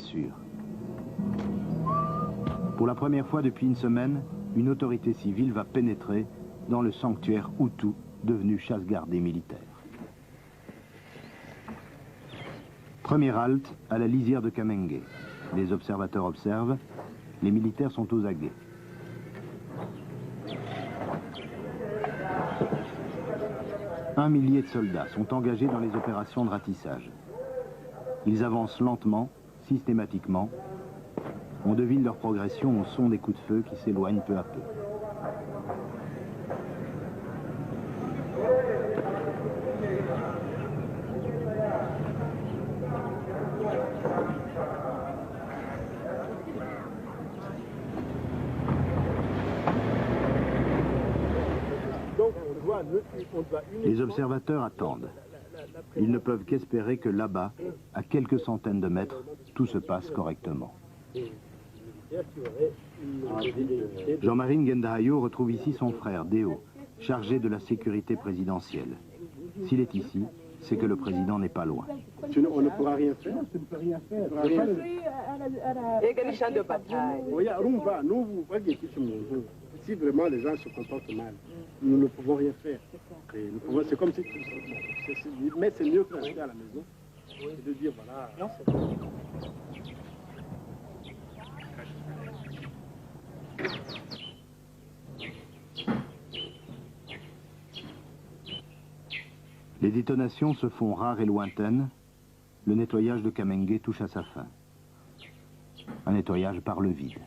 sûr. Pour la première fois depuis une semaine, une autorité civile va pénétrer dans le sanctuaire Hutu, devenu chasse gardée militaire. Première halte à la lisière de Kamenge. Les observateurs observent, les militaires sont aux aguets. Un millier de soldats sont engagés dans les opérations de ratissage. Ils avancent lentement, systématiquement. On devine leur progression au son des coups de feu qui s'éloignent peu à peu. Les observateurs attendent. Ils ne peuvent qu'espérer que là-bas, à quelques centaines de mètres, tout se passe correctement. Jean-Marie Ngendahayo retrouve ici son frère, Déo, chargé de la sécurité présidentielle. S'il est ici, c'est que le président n'est pas loin. On ne pourra rien faire. On ne peut rien faire. Si vraiment les gens se comportent mal, nous ne pouvons rien faire. C'est comme si... Mais c'est mieux que de rester à la maison et de dire voilà... Non, c'est bon. Les détonations se font rares et lointaines. Le nettoyage de Kamenge touche à sa fin. Un nettoyage par le vide.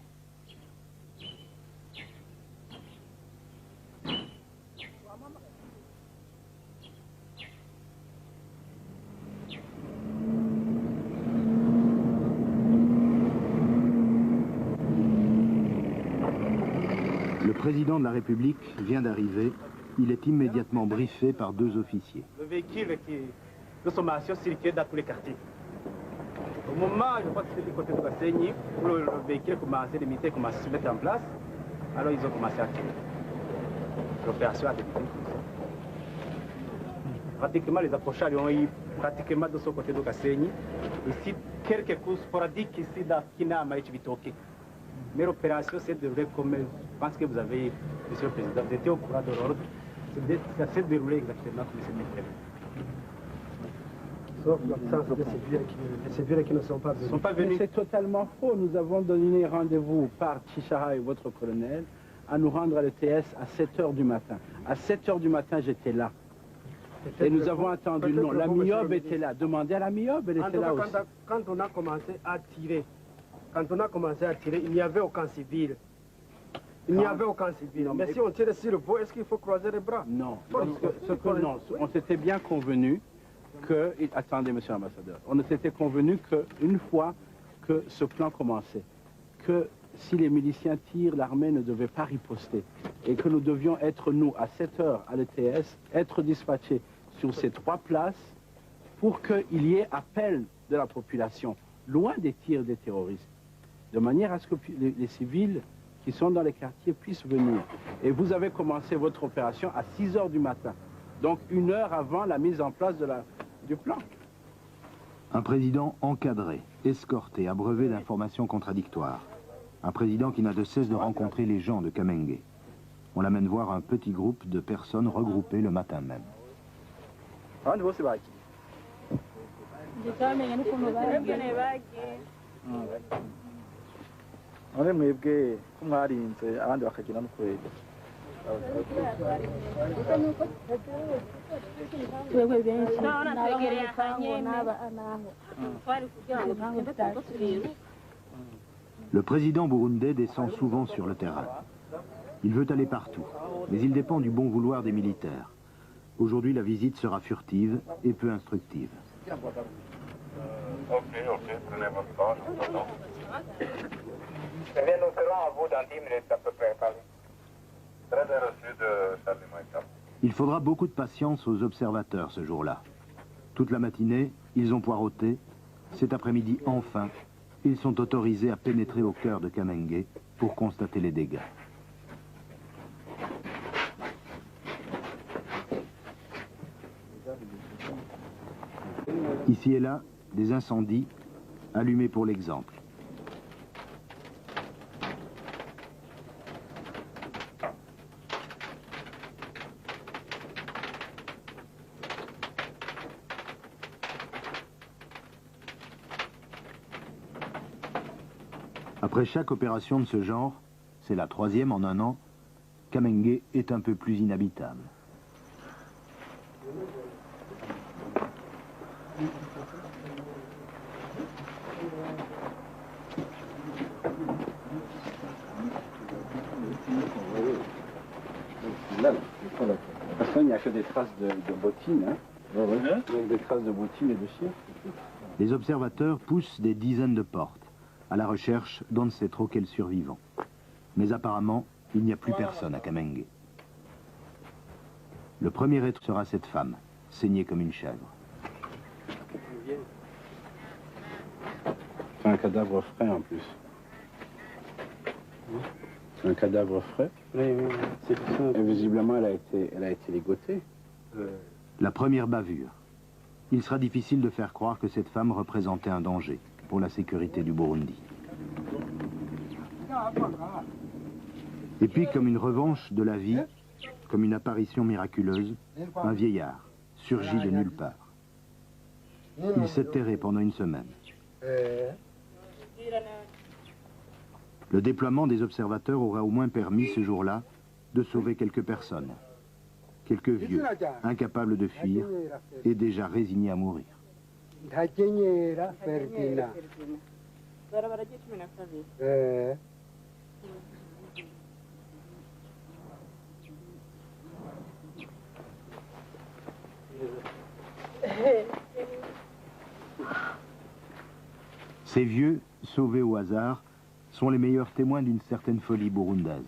Le président de la République vient d'arriver. Il est immédiatement briefé par deux officiers. Le véhicule de sommation circule dans tous les quartiers. Au moment, je crois que c'était du côté de Bassigny, où le véhicule commençait, les militaires commençaient à se mettre en place, alors ils ont commencé à tirer. L'opération a débuté. Pratiquement, les approchages ont eu pratiquement de ce côté de Bassigny. Ici, quelques coups sporadiques ici dans Kina, Maïchibitoke. Mais l'opération s'est déroulée comme je pense que vous avez, Monsieur le Président, vous étiez au courant de l'ordre. Ça s'est déroulé exactement comme c'était prévu. Sauf l'absence des civils qui ne sont pas venus. C'est totalement faux. Nous avons donné rendez-vous par Chichara et votre colonel à nous rendre à l'ETS à 7 h du matin. À 7 h du matin, j'étais là. Et nous avons attendu. Non, la MIOB était là. Demandez à la MIOB, elle était là aussi. Quand on a commencé à tirer, il n'y avait aucun civil. Il n'y avait aucun civil. Mais si on tire sur le pot, est-ce qu'il faut croiser les bras? Non. Non, on s'était bien convenu que... Attendez, monsieur l'ambassadeur. On s'était convenu qu'une fois que ce plan commençait, que si les miliciens tirent, l'armée ne devait pas riposter. Et que nous devions être, nous, à 7 h à l'ETS, être dispatchés sur ces 3 places pour qu'il y ait appel de la population, loin des tirs des terroristes, de manière à ce que les civils qui sont dans les quartiers puissent venir. Et vous avez commencé votre opération à 6 h du matin, donc 1 heure avant la mise en place du plan. Un président encadré, escorté, abreuvé d'informations contradictoires. Un président qui n'a de cesse de rencontrer les gens de Kamenge. On l'amène voir un petit groupe de personnes regroupées le matin même. Le président burundais descend souvent sur le terrain. Il veut aller partout, mais il dépend du bon vouloir des militaires. Aujourd'hui, la visite sera furtive et peu instructive. Ok, prenez votre temps, je vous attends. Eh bien, nous serons à vous dans 10 minutes à peu près, Paris. Très bien reçu de Charlie Maïka. Il faudra beaucoup de patience aux observateurs ce jour-là. Toute la matinée, ils ont poireauté. Cet après-midi, enfin, ils sont autorisés à pénétrer au cœur de Kamenge pour constater les dégâts. Ici et là, des incendies, allumé pour l'exemple. Après chaque opération de ce genre, c'est la 3e en un an, Kamenge est un peu plus inhabitable. De toute façon, il n'y a que des traces de bottines, hein. Donc des traces de bottines et de cire. Les observateurs poussent des dizaines de portes, à la recherche d'on ne sait trop quel survivant. Mais apparemment, il n'y a plus personne à Kamenge. Le premier être sera cette femme, saignée comme une chèvre. C'est un cadavre frais en plus. C'est un cadavre frais. Oui, c'est ça. Et visiblement, elle a été ligotée. La première bavure. Il sera difficile de faire croire que cette femme représentait un danger pour la sécurité du Burundi. Et puis, comme une revanche de la vie, comme une apparition miraculeuse, un vieillard surgit de nulle part. Il s'est terré pendant une semaine. Le déploiement des observateurs aura au moins permis ce jour-là de sauver quelques personnes. Quelques vieux, incapables de fuir et déjà résignés à mourir. Ces vieux, sauvés au hasard, sont les meilleurs témoins d'une certaine folie burundaise.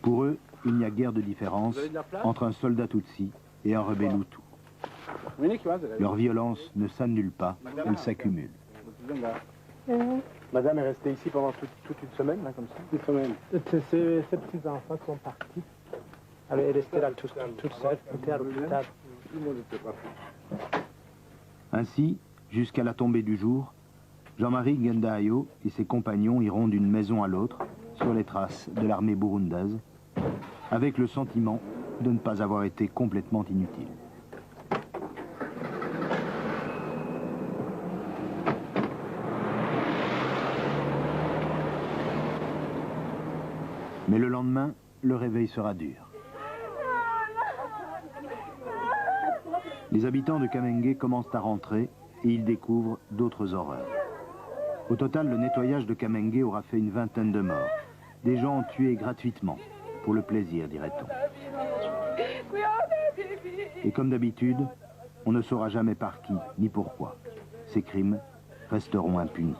Pour eux, il n'y a guère de différence entre un soldat Tutsi et un rebelle Hutu. Leur violence ne s'annule pas, elle s'accumule. Madame est restée ici pendant toute une semaine, là, comme ça. Une semaine. Ces petits-enfants sont partis. Elle est restée là toute seule, était à l'hôpital. Ainsi, jusqu'à la tombée du jour, Jean-Marie Ngendahayo et ses compagnons iront d'une maison à l'autre, sur les traces de l'armée burundaise, avec le sentiment de ne pas avoir été complètement inutiles. Mais le lendemain, le réveil sera dur. Les habitants de Kamenge commencent à rentrer et ils découvrent d'autres horreurs. Au total, le nettoyage de Kamenge aura fait une vingtaine de morts. Des gens tués gratuitement, pour le plaisir, dirait-on. Et comme d'habitude, on ne saura jamais par qui, ni pourquoi. Ces crimes resteront impunis.